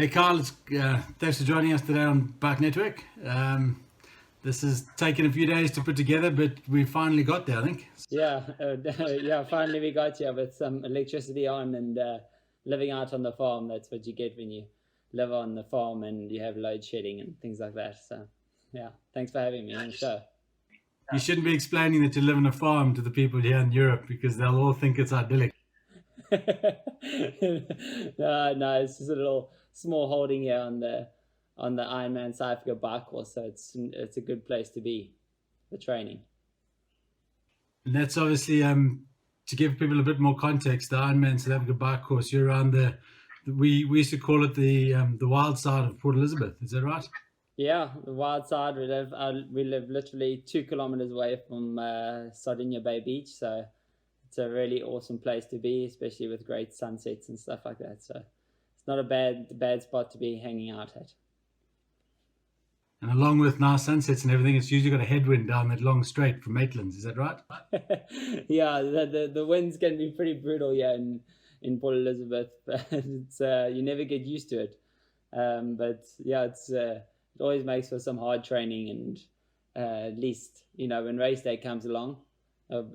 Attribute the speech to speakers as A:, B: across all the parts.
A: Hey Carl, thanks for joining us today on Bike Network. This has taken a few days to put together, but we finally got there, I think.
B: Yeah, yeah. Finally, we got here with some electricity on and living out on the farm. That's what you get when you live on the farm and you have load shedding and things like that. So, yeah, thanks for having me on the show.
A: You shouldn't be explaining that you live on a farm to the people here in Europe because they'll all think it's idyllic.
B: No, it's just a little small holding here on the Ironman South Africa bike course, so it's a good place to be for training.
A: And that's obviously to give people a bit more context. The Ironman South Africa bike course, you're around we used to call it the wild side of Port Elizabeth. Is that right?
B: Yeah, the wild side. We live literally 2 kilometers away from Sardinia Bay Beach, so it's a really awesome place to be, especially with great sunsets and stuff like that. So it's not a bad spot to be hanging out at.
A: And along with nice sunsets and everything, it's usually got a headwind down that long straight from Maitlands. Is that right?
B: Yeah, the winds can be pretty brutal here in Port Elizabeth, but it's you never get used to it. But yeah, it always makes for some hard training, and at least when race day comes along,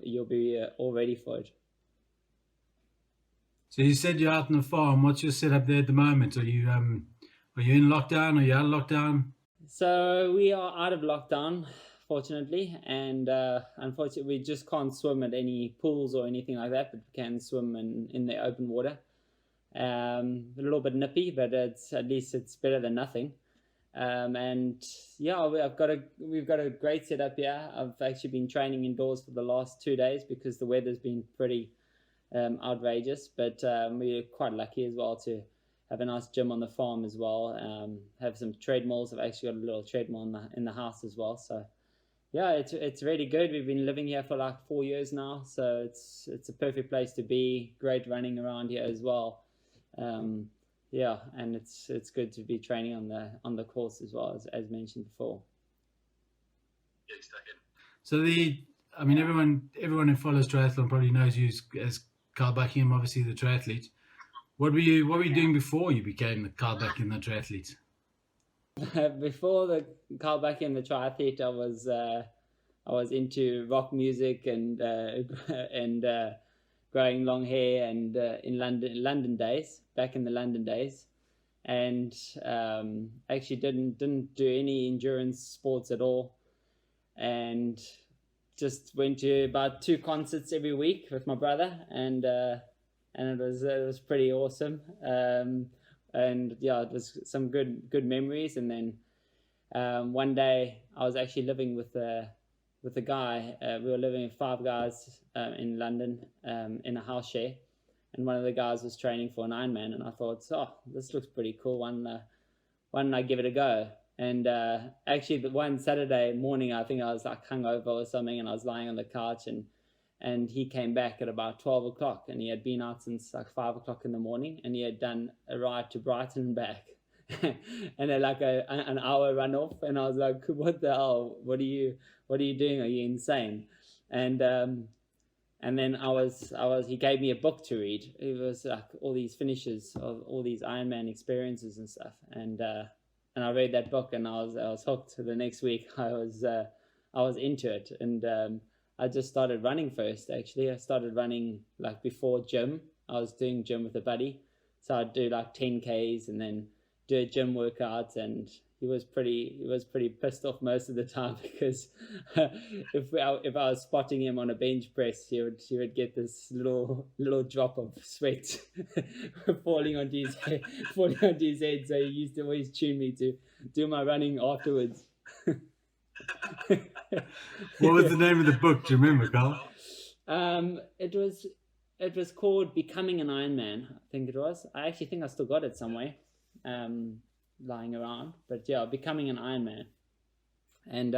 B: you'll be all ready for it.
A: So you said you're out on the farm. What's your setup there at the moment? Are you in lockdown? Are you out of lockdown?
B: So we are out of lockdown, fortunately, and unfortunately we just can't swim at any pools or anything like that, but we can swim in the open water. A little bit nippy, but at least it's better than nothing. And yeah, we've got a great setup here. I've actually been training indoors for the last 2 days because the weather's been pretty outrageous, but we're quite lucky as well to have a nice gym on the farm as well. Have some treadmills. I've actually got a little treadmill in the house as well. So yeah, it's really good. We've been living here for like 4 years now, so it's a perfect place to be. Great running around here as well. Yeah, and it's good to be training on the course as well, as mentioned before.
A: So everyone who follows triathlon probably knows you as Carl Buckingham, obviously the triathlete. What were you doing before you became the Carl Buckingham the triathlete?
B: Before the Carl Buckingham the triathlete, I was into rock music and growing long hair and in London days, back in the London days, and actually didn't do any endurance sports at all, and just went to about 2 concerts every week with my brother, and it was pretty awesome. And yeah, it was some good memories. And then one day I was actually living with a guy. We were living with 5 guys in London in a house share, and one of the guys was training for an Ironman, and I thought, oh, this looks pretty cool. Why don't I give it a go? And actually, the one Saturday morning, I think I was like hungover or something, and I was lying on the couch, and he came back at about 12 o'clock, and he had been out since like 5 o'clock in the morning, and he had done a ride to Brighton and back. And then like an hour run off, and I was like, what the hell? What are you doing? Are you insane? And then he gave me a book to read. It was like all these finishes of all these Ironman experiences and stuff. And I read that book, and I was hooked. The next week I was into it, and I just started running first. Actually, I started running like before gym. I was doing gym with a buddy, so I'd do like 10Ks and then do a gym workout, and he was pretty pissed off most of the time because if I was spotting him on a bench press, he would get this little drop of sweat falling onto his head. So he used to always tune me to do my running afterwards.
A: What was the name of the book? Do you remember, Carl?
B: It was called Becoming an Ironman, I think it was. I actually think I still got it somewhere, lying around. But yeah, Becoming an Ironman. And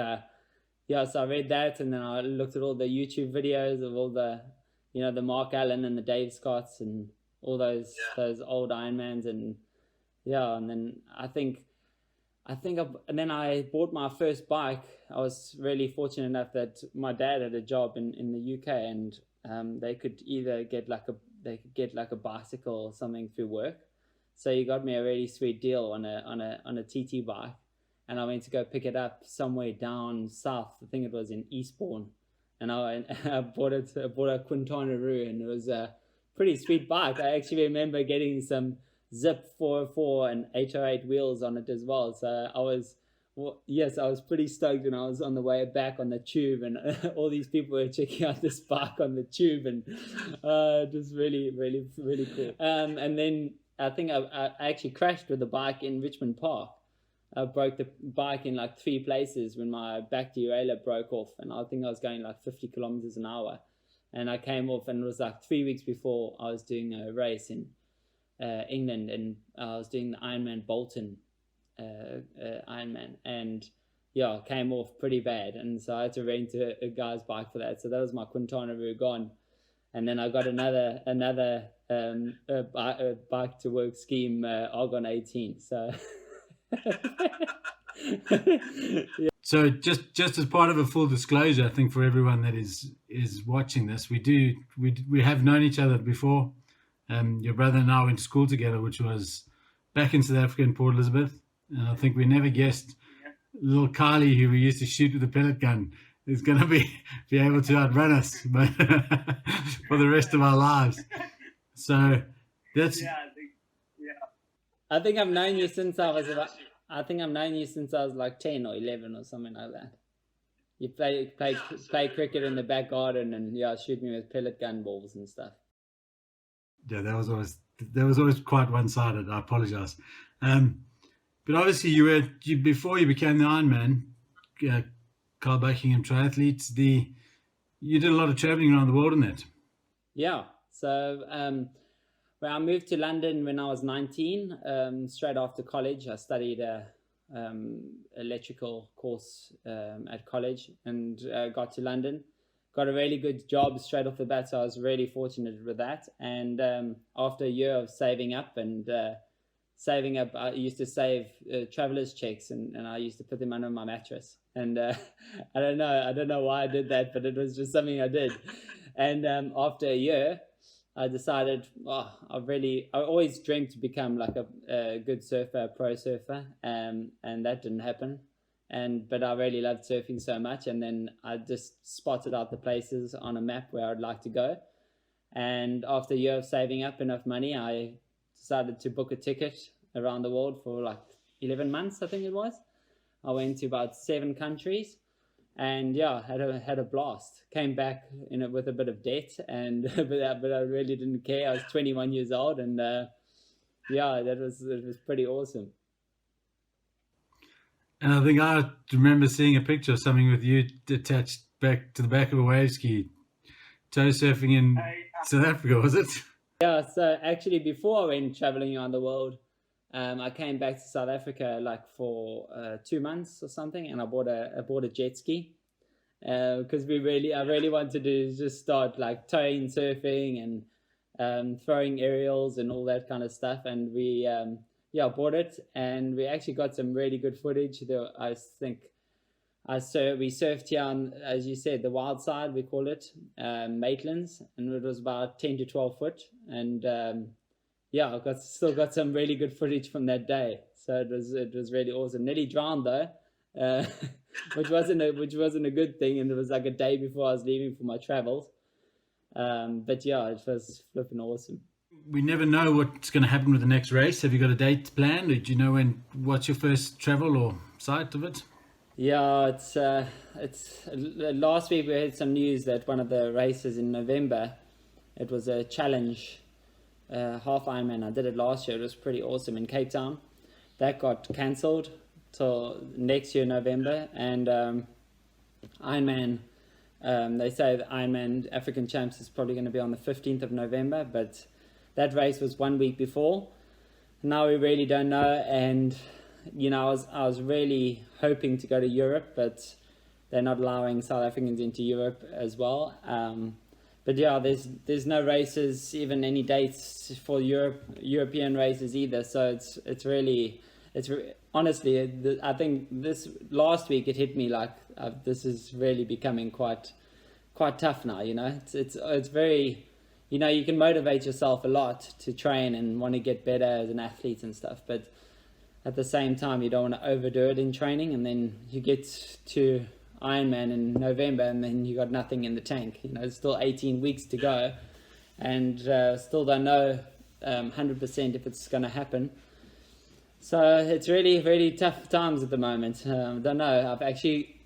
B: yeah, so I read that, and then I looked at all the YouTube videos of all the the Mark Allen and the Dave Scotts and all those old Ironmans, and yeah, and then and then I bought my first bike. I was really fortunate enough that my dad had a job in the UK, and they could either get like a bicycle or something through work. So he got me a really sweet deal on a TT bike, and I went to go pick it up somewhere down south. I think it was in Eastbourne, and I bought a Quintana Roo, and it was a pretty sweet bike. I actually remember getting some Zip 404 and 808 wheels on it as well. So I was pretty stoked when I was on the way back on the tube, and all these people were checking out this bike on the tube, and just really, really, really cool. And then I think I actually crashed with the bike in Richmond Park. I broke the bike in like 3 places when my back derailleur broke off, and I think I was going like 50 kilometers an hour, and I came off, and it was like 3 weeks before I was doing a race in England, and I was doing the Ironman Bolton Ironman, and yeah, came off pretty bad, and so I had to rent a guy's bike for that. So that was my Quintana Roo gone, and then I got another bike to work scheme Argon 18. So yeah.
A: So just as part of a full disclosure, I think for everyone that is watching this, we have known each other before. Your brother and I went to school together, which was back in South Africa in Port Elizabeth. And I think we never guessed little Kylie, who we used to shoot with a pellet gun, is going to be able to outrun us for the rest of our lives. So that's...
B: I think I've known you since I was like 10 or 11 or something like that. You play cricket in the back garden, and shoot me with pellet gun balls and stuff.
A: Yeah, that was always quite one-sided. I apologize. But obviously, you before you became the Ironman, Buckingham Triathlete, you did a lot of traveling around the world in that.
B: Yeah. So well, I moved to London when I was 19. Straight after college, I studied a electrical course at college, and got to London. Got a really good job straight off the bat, so I was really fortunate with that. And after a year of saving up, I used to save travelers' checks, and I used to put them under my mattress. And I don't know why I did that, but it was just something I did. And after a year, I decided, I always dreamed to become like a good surfer, a pro surfer, and that didn't happen. But I really loved surfing so much, and then I just spotted out the places on a map where I'd like to go. And after a year of saving up enough money, I decided to book a ticket around the world for like 11 months, I think it was. I went to about 7 countries, and had a blast. Came back with a bit of debt, and but I really didn't care. I was 21 years old, and it was pretty awesome.
A: And I think I remember seeing a picture of something with you attached back to the back of a wave ski, toe surfing in South Africa, was it? Yeah,
B: so actually before I went traveling around the world, I came back to South Africa like for 2 months or something, and I bought a jet ski because I really wanted to just start like towing, surfing, and throwing aerials and all that kind of stuff. And we bought it, and we actually got some really good footage. I think we surfed here on, as you said, the wild side, we call it, Maitlands, and it was about 10 to 12 foot. And I still got some really good footage from that day. So it was really awesome. Nearly drowned though, which wasn't a good thing. And it was like a day before I was leaving for my travels. But it was flipping awesome.
A: We never know what's going to happen with the next race. Have you got a date planned? Or do you know what's your first travel or sight of it?
B: Yeah, it's last week we had some news that one of the races in November, it was a challenge half Ironman. I did it last year. It was pretty awesome in Cape Town. That got cancelled till next year November. And Ironman, they say the Ironman African Champs is probably going to be on the 15th of November, but that race was 1 week before. Now we really don't know. And I was really hoping to go to Europe, but they're not allowing South Africans into Europe as well. But there's no races, even any dates for European races either. So it's honestly, I think this last week it hit me like this is really becoming quite tough now. It's very, you know, you can motivate yourself a lot to train and want to get better as an athlete and stuff, but at the same time, you don't want to overdo it in training, and then you get to Ironman in November, and then you got nothing in the tank. You know, it's still 18 weeks to go, and still don't know 100% if it's going to happen. So it's really, really tough times at the moment. Don't know.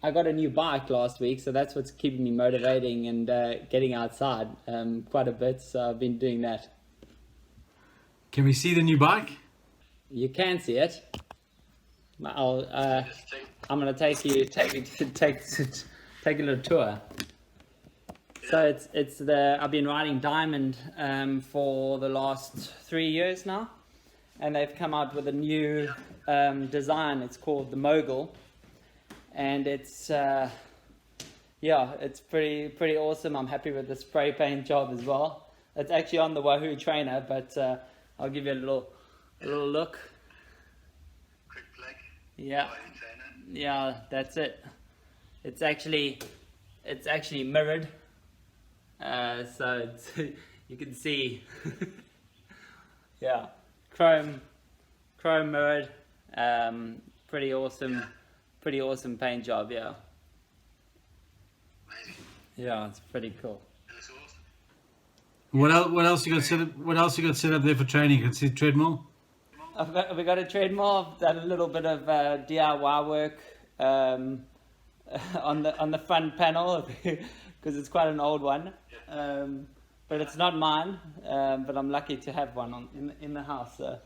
B: I got a new bike last week, so that's what's keeping me motivating and getting outside quite a bit. So I've been doing that.
A: Can we see the new bike?
B: You can see it. I'm gonna take a little tour. So I've been riding Diamond for the last 3 years now, and they've come out with a new design. It's called the Mogul, and it's pretty awesome. I'm happy with the spray paint job as well. It's actually on the Wahoo trainer, but I'll give you a little look.
C: Quick plug.
B: Yeah. Yeah, that's it. It's actually mirrored, so you can see. Yeah, chrome mirrored. Pretty awesome.
C: Yeah.
B: Pretty awesome paint job. Yeah.
C: Amazing.
B: Yeah, it's pretty cool.
C: That looks awesome.
A: What else you got set up? What else you got set up there for training? You can see the treadmill.
B: We got a treadmill. I've done a little bit of DIY work on the front panel because it's quite an old one, but it's not mine. But I'm lucky to have one in the house. So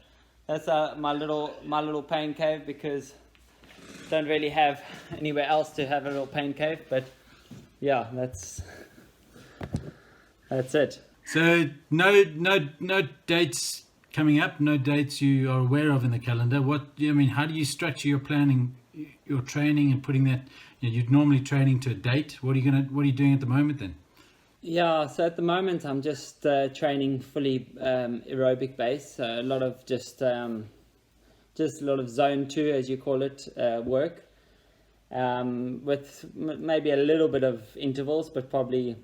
B: that's my little pain cave, because don't really have anywhere else to have a little pain cave. But yeah, that's it.
A: So no dates coming up, no dates you are aware of in the calendar. How do you structure your planning, your training, and putting that? You're normally training to a date. What are you doing at the moment then?
B: Yeah, so at the moment I'm just training fully aerobic based. So a lot of just a lot of zone 2, as you call it, work, with maybe a little bit of intervals, but probably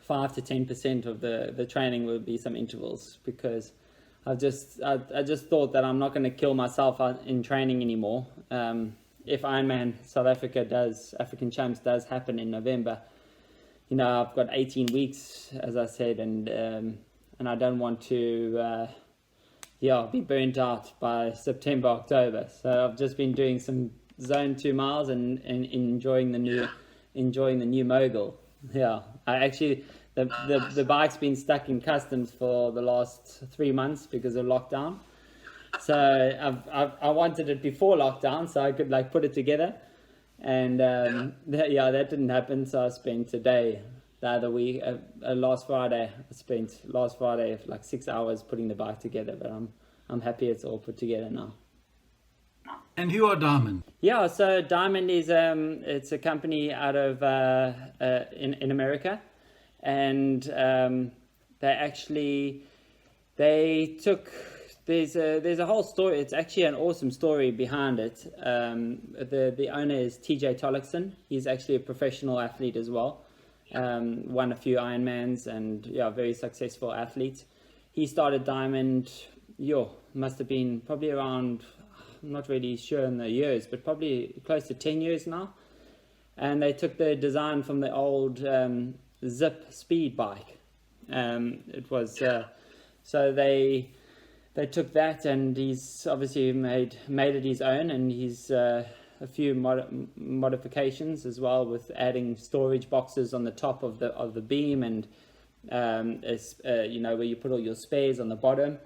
B: 5 to 10% of the training will be some intervals, because I just thought that I'm not going to kill myself in training anymore. If Ironman South Africa African Champs does happen in November, you know, I've got 18 weeks, as I said, and I don't want to be burnt out by September, October. So I've just been doing some zone 2 miles and enjoying the new Mogul. Yeah, the bike's been stuck in customs for the last 3 months because of lockdown. So I wanted it before lockdown so I could like put it together, and that didn't happen. So I spent today, the other week, last Friday, like 6 hours putting the bike together. But I'm happy it's all put together now.
A: And who are Diamond?
B: Yeah, so Diamond is it's a company out of in America, and there's a whole story. It's actually an awesome story behind it. The owner is TJ Tollickson. He's actually a professional athlete as well. Won a few Ironmans, and very successful athlete. He started Diamond, must have been probably around, I'm not really sure in the years, but probably close to 10 years now. And they took the design from the old Zip speed bike. It was so they took that, and he's obviously made it his own, and he's a few modifications as well, with adding storage boxes on the top of the beam, and where you put all your spares on the bottom.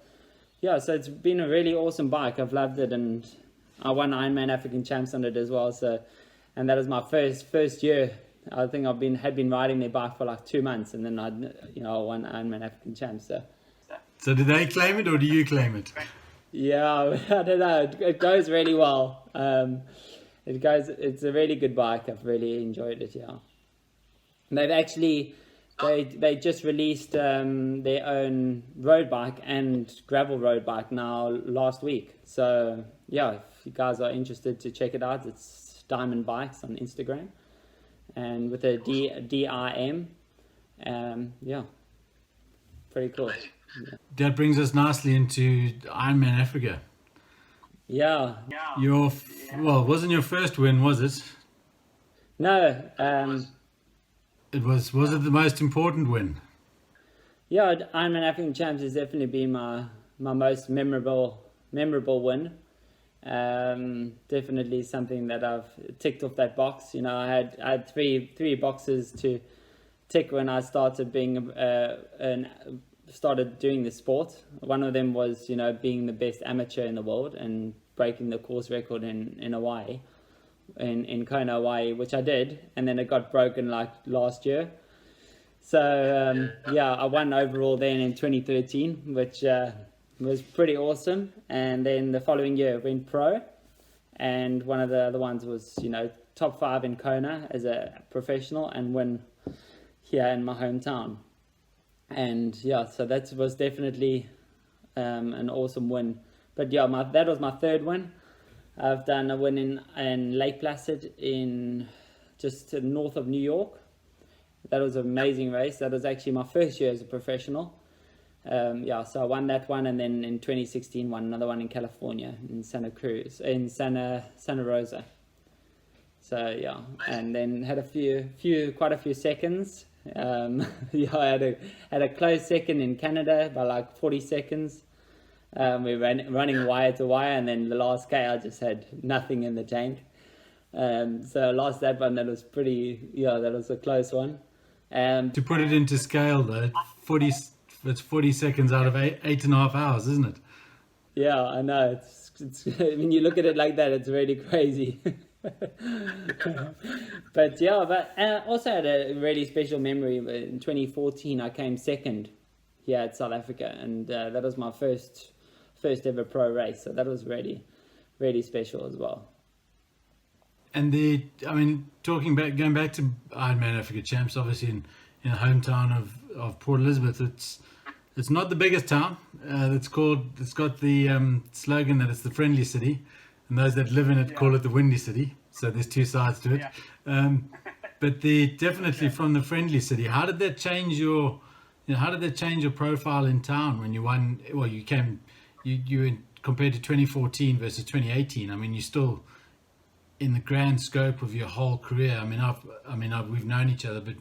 B: Yeah, so it's been a really awesome bike. I've loved it, and I won Ironman African Champs on it as well. So, and that was my first year. I think had been riding their bike for like 2 months, and then I won Ironman African Champs.
A: So do they claim it or do you claim it?
B: Yeah, I don't know. It goes really well. It's a really good bike. I've really enjoyed it. Yeah. And they've actually they just released their own road bike and gravel road bike now last week. So yeah, if you guys are interested to check it out, it's Diamond Bikes on Instagram, and with a DIM. Yeah. pretty cool.
C: Amazing.
A: That brings us nicely into Ironman Africa.
B: Yeah.
A: Well, wasn't your first win, was it?
B: No.
A: It was. Was it the most important win?
B: Yeah, Ironman African Champs has definitely been my most memorable win. Definitely something that I've ticked off that box. You know, I had three boxes to tick when I started started doing the sport. One of them was, you know, being the best amateur in the world and breaking the course record in Hawaii, in Kona, Hawaii, which I did, and then it got broken like last year. So yeah, I won overall then in 2013, which was pretty awesome. And then the following year, I went pro, and one of the other ones was, you know, top 5 in Kona as a professional and win here in my hometown. And yeah, so that was definitely an awesome win. But yeah, that was my third win. I've done a win in Lake Placid in just north of New York. That was an amazing race. That was actually my first year as a professional. Yeah, so I won that one, and then in 2016 won another one in California, in Santa Rosa. So yeah, and then had quite a few seconds. Yeah, I had a close second in Canada by like 40 seconds. We ran running wire to wire, and then the last K I just had nothing in the tank. So I lost that one. That was that was a close one.
A: To put it into scale, though, 40 seconds out of 8.5 hours, isn't it?
B: Yeah, I know. It's when you look at it like that, it's really crazy. But yeah, I also had a really special memory. In 2014, I came second here at South Africa, and that was my first ever pro race. So that was really, really special as well.
A: And going back to Ironman Africa Champs, obviously in the hometown of Port Elizabeth, it's not the biggest town. It's got the slogan that it's the friendly city, and those that live in it call it the windy city. So there's two sides to it. Yeah. But definitely from the friendly city. How did that change your profile in town when you won? Well, you compared to 2014 versus 2018. I mean, you still, in the grand scope of your whole career, we've known each other, but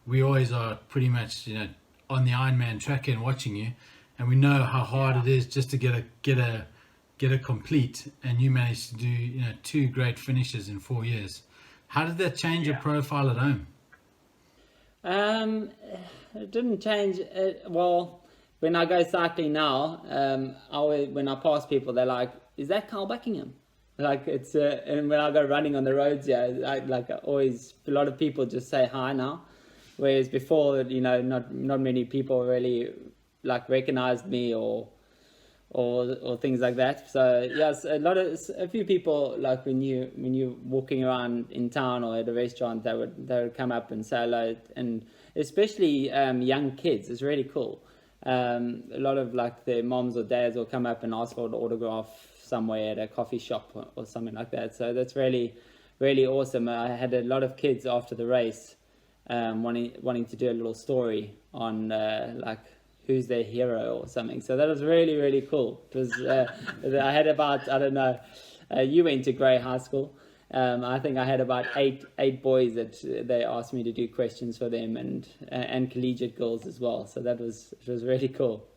A: we always are pretty much, you know, on the Ironman track and watching you, and we know how hard it is just to get a complete, and you managed to do, you know, 2 great finishes in 4 years. How did that change your profile at home?
B: It didn't change. Well, when I go cycling now, when I pass people, they're like, "Is that Carl Buckingham?" Like it's and when I go running on the roads, yeah, always a lot of people just say hi now, whereas before, you know, not many people really like recognized me or things like that. So yes, a few people, like when you walking around in town or at a restaurant, they would come up and say hello, and especially young kids. It's really cool. A lot of like their moms or dads will come up and ask for an autograph somewhere at a coffee shop or something like that. So that's really, really awesome. I had a lot of kids after the race wanting to do a little story on like who's their hero or something. So that was really, really cool. It was I had about, I don't know, you went to Grey High School. I think I had about eight boys that they asked me to do questions for them, and collegiate girls as well. So it was really cool.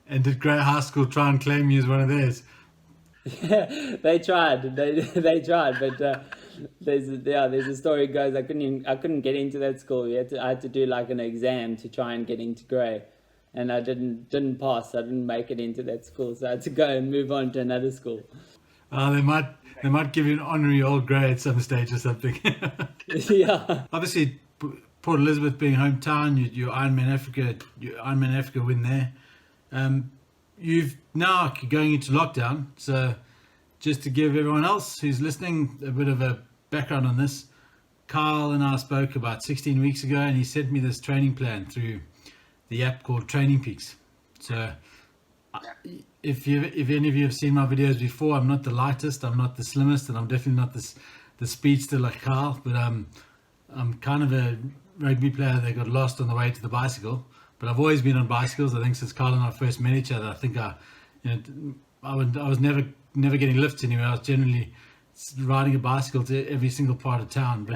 A: And did Grey High School try and claim you as one of theirs?
B: They tried. They tried, but there's a story goes I couldn't get into that school. I had to do like an exam to try and get into Grey, and I didn't pass. I didn't make it into that school, so I had to go and move on to another school.
A: They might give you an honorary old Grey at some stage or something.
B: Yeah.
A: Obviously, Port Elizabeth being hometown, your Ironman Africa win there. You've now going into lockdown, so just to give everyone else who's listening a bit of a background on this, Kyle and I spoke about 16 weeks ago, and he sent me this training plan through the app called Training Peaks. So if any of you have seen my videos before, I'm not the lightest, I'm not the slimmest, and I'm definitely not the speedster like Kyle, but I'm kind of a rugby player that got lost on the way to the bicycle. but I've always been on bicycles. I think since Carl and I first met each other, I think I was never getting lifts anywhere. I was generally riding a bicycle to every single part of town.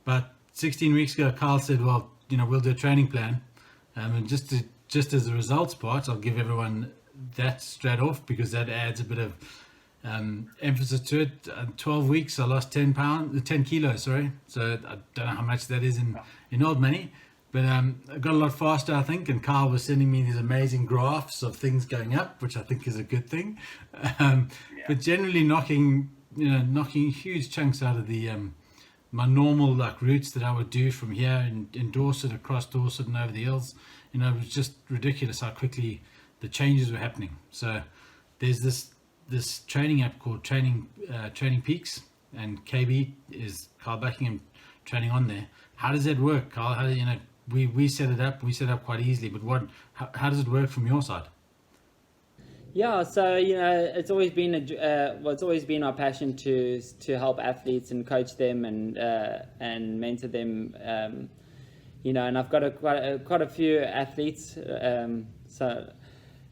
A: But 16 weeks ago, Carl said, well, we'll do a training plan. And just as the results part, I'll give everyone that straight off, because that adds a bit of emphasis to it. 12 weeks, I lost 10 kilos, sorry. So I don't know how much that is in old money, but I got a lot faster, I think. And Carl was sending me these amazing graphs of things going up, which I think is a good thing. But generally knocking huge chunks out of the my normal routes that I would do from here in Dorset, across Dorset and over the hills. It was just ridiculous how quickly the changes were happening. So there's this training app called Training Peaks, and KB is Carl Buckingham training on there. How does that work, Carl? How do we set it up? We set it up quite easily, but how does it work from your side?
B: Yeah, so it's always been it's always been our passion to help athletes and coach them and mentor them. And I've got quite a few athletes, so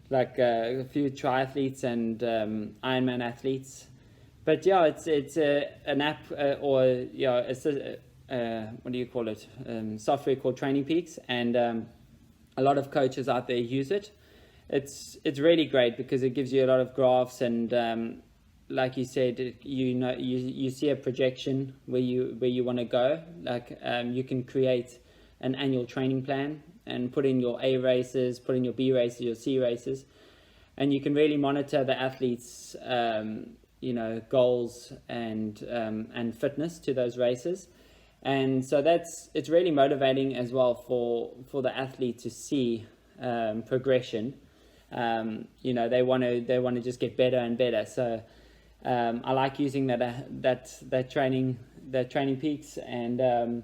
B: like a few triathletes and Ironman athletes. But yeah, it's an app it's what do you call it? Software called Training Peaks, and a lot of coaches out there use it. It's really great because it gives you a lot of graphs, and like you said, you see a projection where you want to go. Like you can create an annual training plan and put in your A races, put in your B races, your C races, and you can really monitor the athletes' goals and fitness to those races. And so it's really motivating as well for the athlete to see progression. They want to just get better and better. So I like using that training peaks, and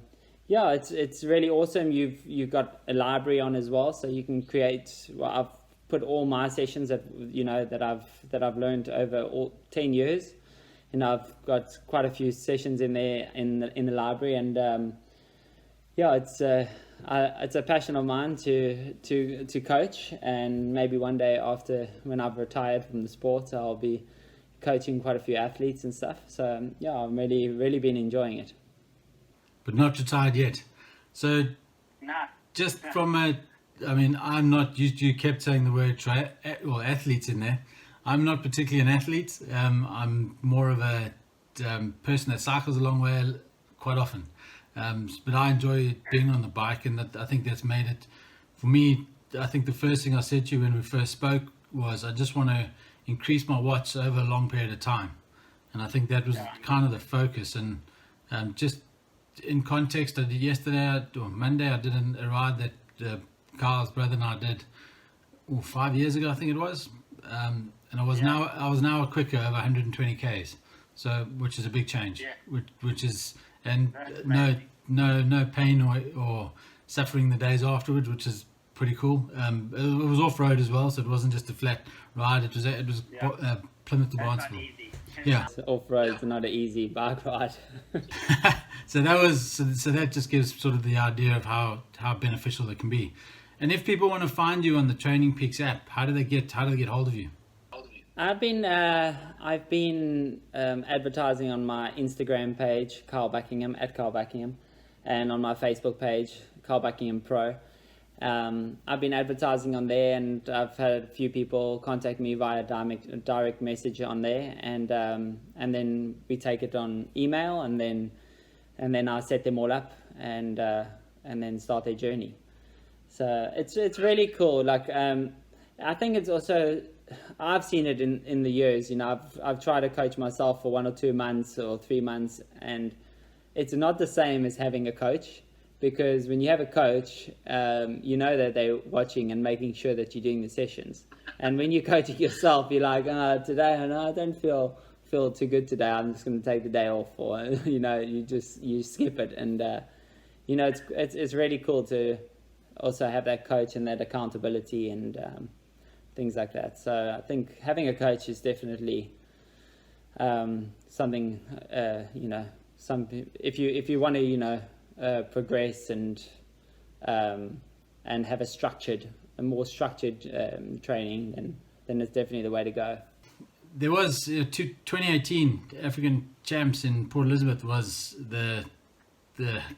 B: it's really awesome. You've got a library on as well, so you can create. Well, I've put all my sessions that I've learned over all 10 years, and I've got quite a few sessions in there in the library, and it's a passion of mine to coach, and maybe one day after, when I've retired from the sport, I'll be coaching quite a few athletes and stuff. So I've really been enjoying it.
A: But not retired yet. So just from I'm not, you kept saying the word athletes in there. I'm not particularly an athlete. I'm more of a person that cycles a long way quite often. But I enjoy being on the bike, and I think that's made it for me. I think the first thing I said to you when we first spoke was I just want to increase my watts over a long period of time, and I think that was kind of the focus. And just in context, I did Monday I did a ride that Carl's brother and I did 5 years ago, I think it was, and I was now a quicker over 120 k's, so which is a big change, which is. And no pain or suffering the days afterwards, which is pretty cool. It was off road as well, so it wasn't just a flat ride. It was Plymouth to Barnstable. Yeah,
B: off road is not an easy bike ride.
A: So that just gives sort of the idea of how beneficial it can be. And if people want to find you on the Training Peaks app, how do they get hold of you?
B: I've been advertising on my Instagram page, Carl Buckingham, @CarlBuckingham, and on my Facebook page, Carl Buckingham Pro. I've been advertising on there, and I've had a few people contact me via direct message on there, and then we take it on email, and then I set them all up, and then start their journey. So it's really cool. Like I think it's also, I've seen it in the years. I've tried to coach myself for 1 or 2 months or 3 months, and it's not the same as having a coach, because when you have a coach, that they're watching and making sure that you're doing the sessions. And when you're coaching yourself, you're like, today I don't feel too good today. I'm just going to take the day off, or you skip it. And it's really cool to also have that coach and that accountability and things like that. So I think having a coach is definitely something, if you want to progress and and have a more structured training, then it's definitely the way to go.
A: There was 2018 African champs in Port Elizabeth was the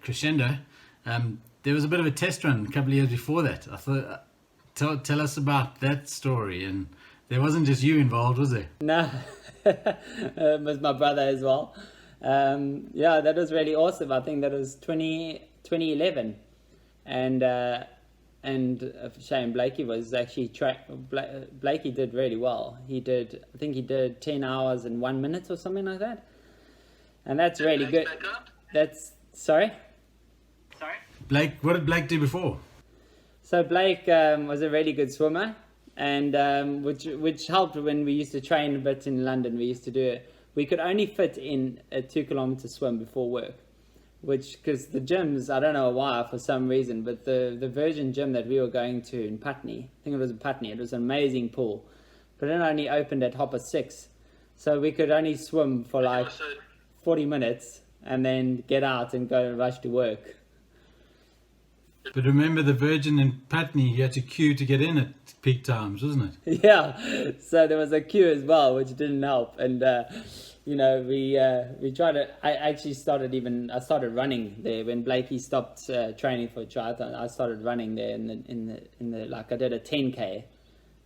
A: crescendo. There was a bit of a test run a couple of years before that. I thought, tell us about that story. And there wasn't just you involved, was there?
B: No, it was my brother as well. Yeah, that was really awesome. I think that was 2011, and Shane Blakey was actually Blakey did really well. I think he did 10 hours and 1 minute or something like that, and that's really good. That's sorry.
A: Blake, what did Blake do before?
B: So Blake was a really good swimmer, and which helped when we used to train a bit in London. We used to do it. We could only fit in a 2-kilometer swim before work, because the gyms, I don't know why, for some reason, but the Virgin gym that we were going to in Putney, I think it was in Putney, it was an amazing pool, but it only opened at 6:30, so we could only swim for like 40 minutes and then get out and go and rush to work.
A: But remember, the Virgin in Putney, you had to queue to get in at peak times, wasn't it?
B: Yeah, so there was a queue as well, which didn't help, and we tried to. I started running there when Blakey stopped training for triathlon. I started running there in the like I did a 10K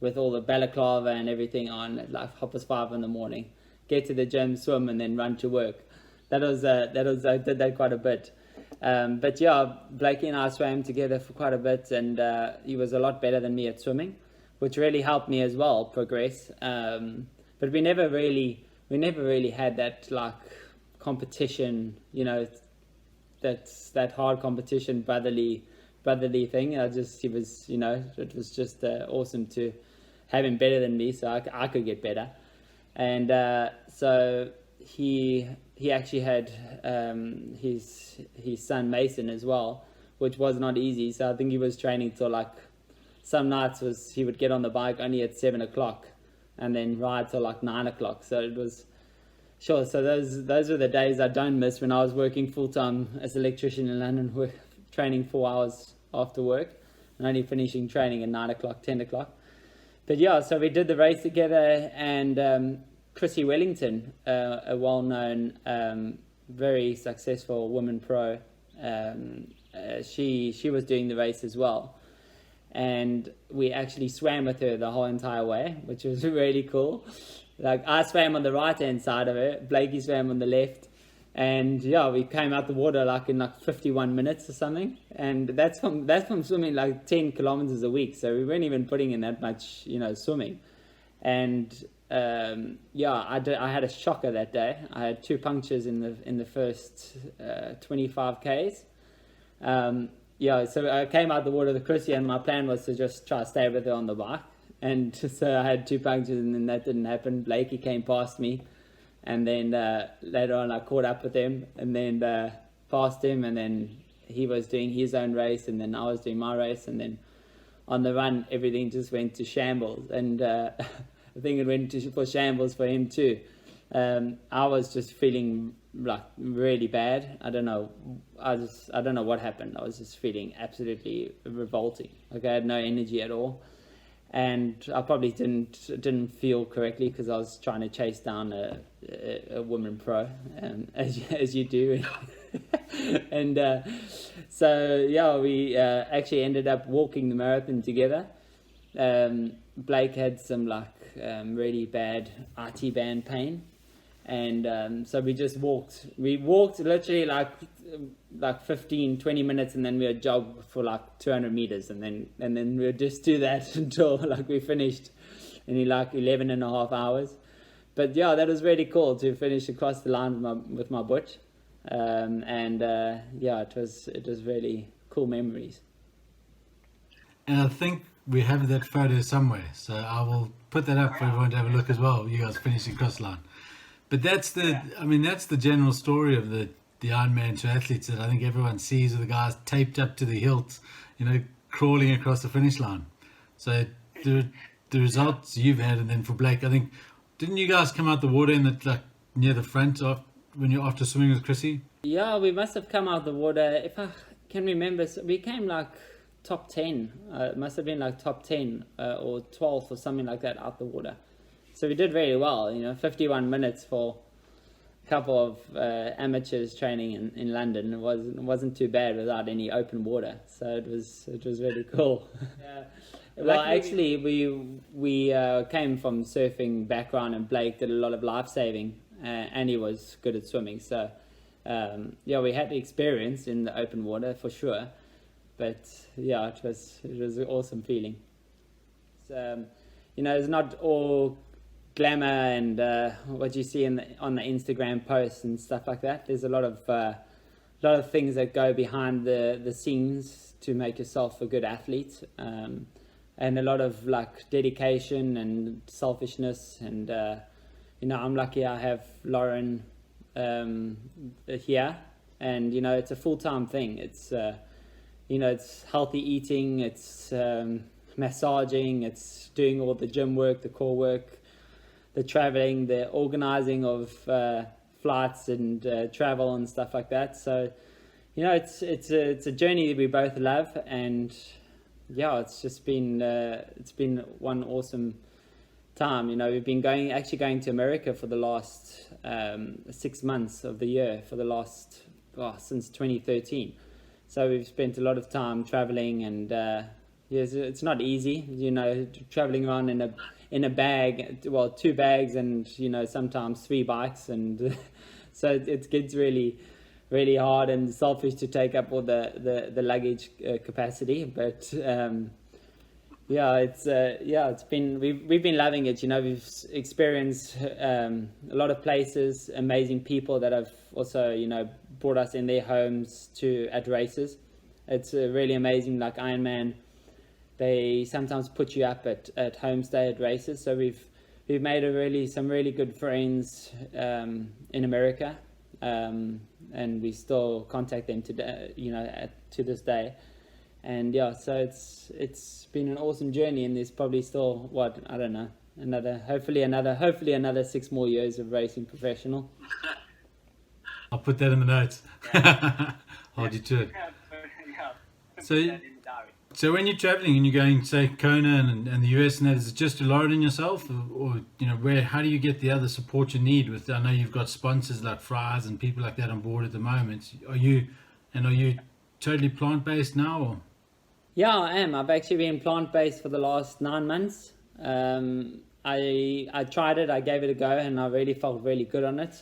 B: with all the balaclava and everything on at like 5:30 in the morning. Get to the gym, swim, and then run to work. That was I did that quite a bit. But yeah, Blakey and I swam together for quite a bit, and he was a lot better than me at swimming, which really helped me as well progress. But we never really had that like competition, that hard competition, brotherly thing. It was just awesome to have him better than me, so I could get better. And so he actually had his son Mason as well, which was not easy. So I think he was training till like some nights he would get on the bike only at 7:00 and then ride till like 9:00. So it was sure. So those were the days I don't miss when I was working full time as an electrician in London, training 4 hours after work and only finishing training at 9:00, 10:00. But yeah, so we did the race together, and Chrissy Wellington, a well-known, very successful woman pro, she was doing the race as well, and we actually swam with her the whole entire way, which was really cool. Like I swam on the right-hand side of her, Blakey swam on the left, and yeah, we came out the water in 51 minutes or something, and that's from swimming like 10 kilometers a week, so we weren't even putting in that much swimming. And I had a shocker that day. I had 2 punctures in the first 25 Ks. So I came out the water with Chrissy, and my plan was to just try to stay with her on the bike. And so I had 2 punctures, and then that didn't happen. Blakey came past me, and then later on I caught up with him, and then passed him, and then he was doing his own race, and then I was doing my race, and then on the run everything just went to shambles, and I think it went for shambles for him too. I was just feeling like really bad. I don't know what happened. I was just feeling absolutely revolting. Like I had no energy at all, and I probably didn't feel correctly because I was trying to chase down a woman pro, as you do. And so yeah, we actually ended up walking the marathon together. Blake had some really bad RT band pain, and so we just walked. We walked literally like 15-20 minutes, and then we would jog for like 200 meters, and then we would just do that until we finished in 11.5 hours. But yeah, that was really cool to finish across the line with my butch, it was really cool memories.
A: And I think we have that photo somewhere, so I will put that up for everyone to have a look as well. You guys finishing cross the line, but that's the general story of the Ironman triathletes that I think everyone sees, of the guys taped up to the hilt, crawling across the finish line. So the results you've had, and then for Blake, I think, didn't you guys come out the water in near the front when you're after swimming with Chrissy?
B: Yeah, we must have come out the water. If I can remember, we came top 10. It must have been like top 10 or 12th or something like that out the water. So we did really well, 51 minutes for a couple of amateurs training in London. It wasn't too bad without any open water. So it was really cool. Well, actually, we came from surfing background, and Blake did a lot of life saving, and he was good at swimming. So we had the experience in the open water for sure. But yeah, it was an awesome feeling. So, it's not all glamour and what you see on the Instagram posts and stuff like that. There's a lot of things that go behind the scenes to make yourself a good athlete, and a lot of like dedication and selfishness. And I'm lucky I have Lauren here, and it's a full-time thing. It's it's healthy eating, it's massaging, it's doing all the gym work, the core work, the traveling, the organizing of flights and travel and stuff like that. So, it's a journey that we both love, and it's just been one awesome time. We've been going to America for the last 6 months of the year for the last since 2013. So we've spent a lot of time traveling, and yes, it's not easy, traveling around in a bag, well, 2 bags, and sometimes 3 bikes, and so it gets really, really hard and selfish to take up all the luggage capacity. But it's been we've been loving it. We've experienced a lot of places, amazing people that have also brought us in their homes at races. It's really amazing. Like Ironman, they sometimes put you up at homestay at races. So we've made some really good friends in America, and we still contact them today, to this day. And so it's been an awesome journey, and there's probably still hopefully another 6 more years of racing professional.
A: I'll put that in the notes. Hold you to it. So when you're traveling and you're going, say, Kona and the US and that, is it just alone in yourself, or how do you get the other support you need? I know you've got sponsors like Fries and people like that on board at the moment. Are you totally plant-based now, or?
B: Yeah, I am. I've actually been plant-based for the last 9 months. I tried it, I gave it a go, and I really felt really good on it.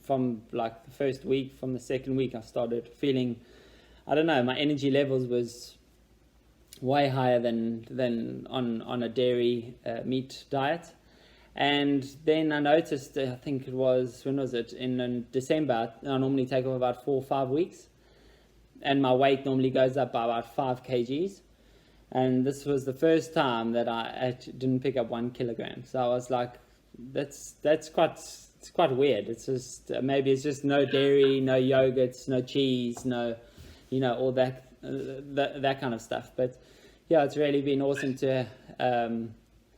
B: From like the first week, from the second week, I started feeling, my energy levels was way higher than on a dairy meat diet. And then I noticed, I think it was, when was it? In December, I normally take off about 4 or 5 weeks. And my weight normally goes up by about 5 kgs. And this was the first time that I didn't pick up 1 kilogram. So I was like, that's quite weird. It's just, maybe it's just no dairy, no yogurts, no cheese, no, all that kind of stuff. But yeah, it's really been awesome to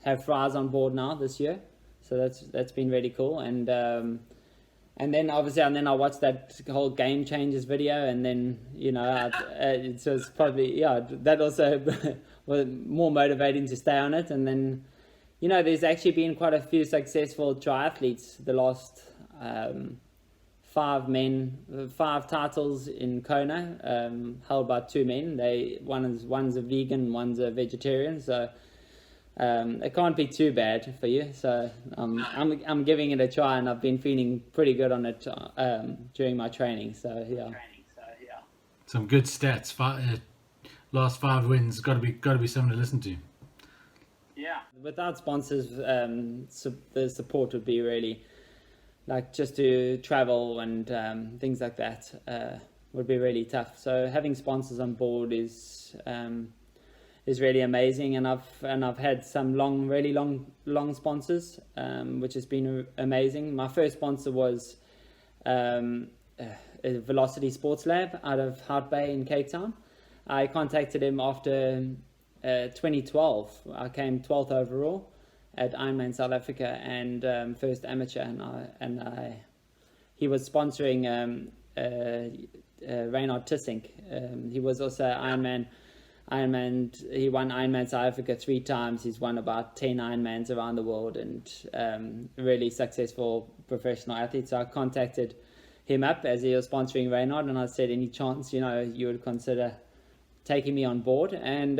B: have Fries on board now this year. So that's been really cool. And then obviously, I watched that whole Game Changers video, and then it was probably that also was more motivating to stay on it. And then there's actually been quite a few successful triathletes the last 5 titles in Kona, held by 2 men. One's a vegan, one's a vegetarian, so it can't be too bad for you. So I'm giving it a try, and I've been feeling pretty good on it during my training. So yeah.
A: Some good stats. Last 5 wins. Got to be something to listen to.
B: Yeah. Without sponsors, the support would be really, like, just to travel and things like that would be really tough. So having sponsors on board is really amazing, and I've had some really long sponsors, which has been amazing. My first sponsor was Velocity Sports Lab out of Hout Bay in Cape Town. I contacted him after 2012. I came 12th overall at Ironman South Africa, and first amateur, he was sponsoring Reynard Tissink. He was also Ironman Ironman. He won Ironman South Africa 3 times. He's won about 10 Ironmans around the world, and really successful professional athlete. So I contacted him up as he was sponsoring Reynard, and I said, any chance you would consider taking me on board? And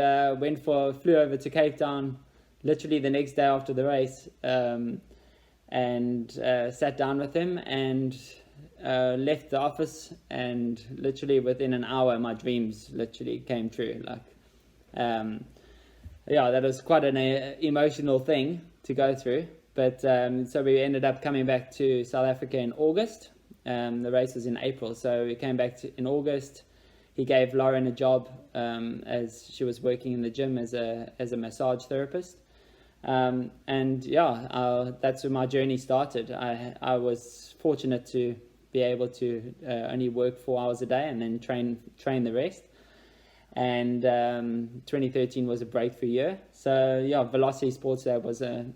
B: flew over to Cape Town literally the next day after the race, and sat down with him and left the office, and literally within an hour my dreams literally came true. That was quite an emotional thing to go through, but so we ended up coming back to South Africa in August. The race was in April, so we came back in August. He gave Lauren a job as she was working in the gym as a massage therapist. That's where my journey started. I was fortunate to be able to only work 4 hours a day and then train the rest. And 2013 was a breakthrough year. So Velocity Sports Lab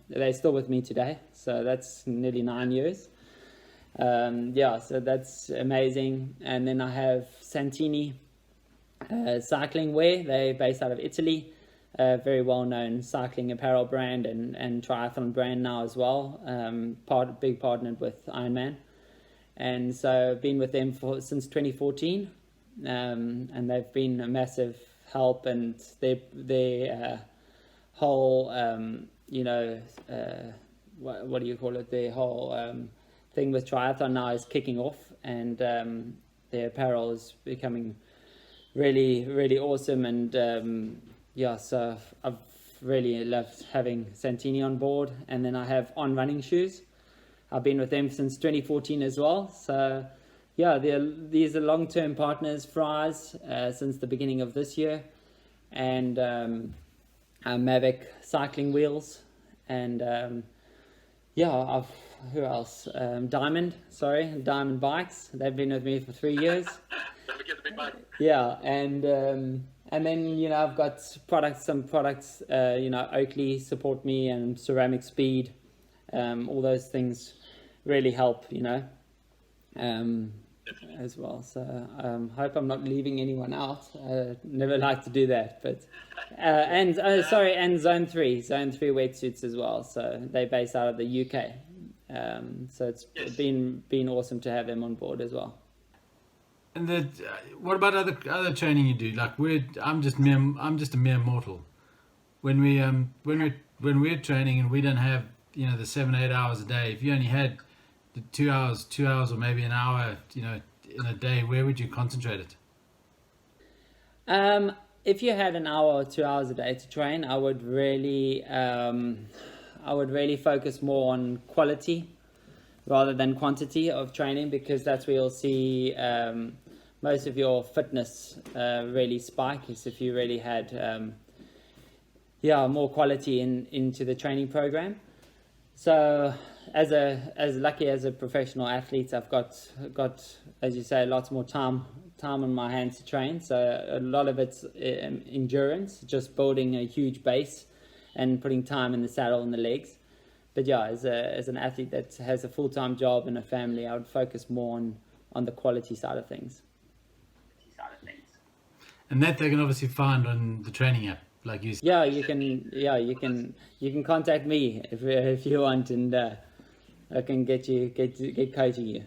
B: they're still with me today. So that's nearly 9 years. So that's amazing. And then I have Santini Cycling Wear. They're based out of Italy. Very well-known cycling apparel brand and triathlon brand now as well. Big partnered with Ironman. And so I've been with them since 2014. And they've been a massive help, and their whole, what do you call it? Their whole thing with triathlon now is kicking off, and their apparel is becoming really, really awesome. And so I've really loved having Santini on board. And then I have On Running Shoes. I've been with them since 2014 as well. So these are long-term partners for us since the beginning of this year. And Mavic cycling wheels, and who else? Diamond Bikes. They've been with me for 3 years.
C: Don't forget the big bike.
B: Yeah, and then I've got some products. Oakley support me, and Ceramic Speed. All those things really help. As well. So hope I'm not leaving anyone out. Never like to do that, but and Zone 3 wetsuits as well. So they're based out of the UK. So it's been awesome to have them on board as well.
A: And what about other training you do? Like I'm just a mere mortal. When we're training and we don't have the 7-8 hours a day, if you only had 2 hours or maybe an hour in a day, where would you concentrate it?
B: If you had an hour or 2 hours a day to train, I would really focus more on quality rather than quantity of training, because that's where you'll see most of your fitness really spike, is if you really had more quality into the training program. So as a professional athlete, I've got, as you say, lots more time on my hands to train. So a lot of it's endurance, just building a huge base and putting time in the saddle and the legs. But as an athlete that has a full-time job and a family, I would focus more on the quality side of things.
A: And that they can obviously find on the training app, like you said.
B: You can contact me if you want, and I can get coaching you.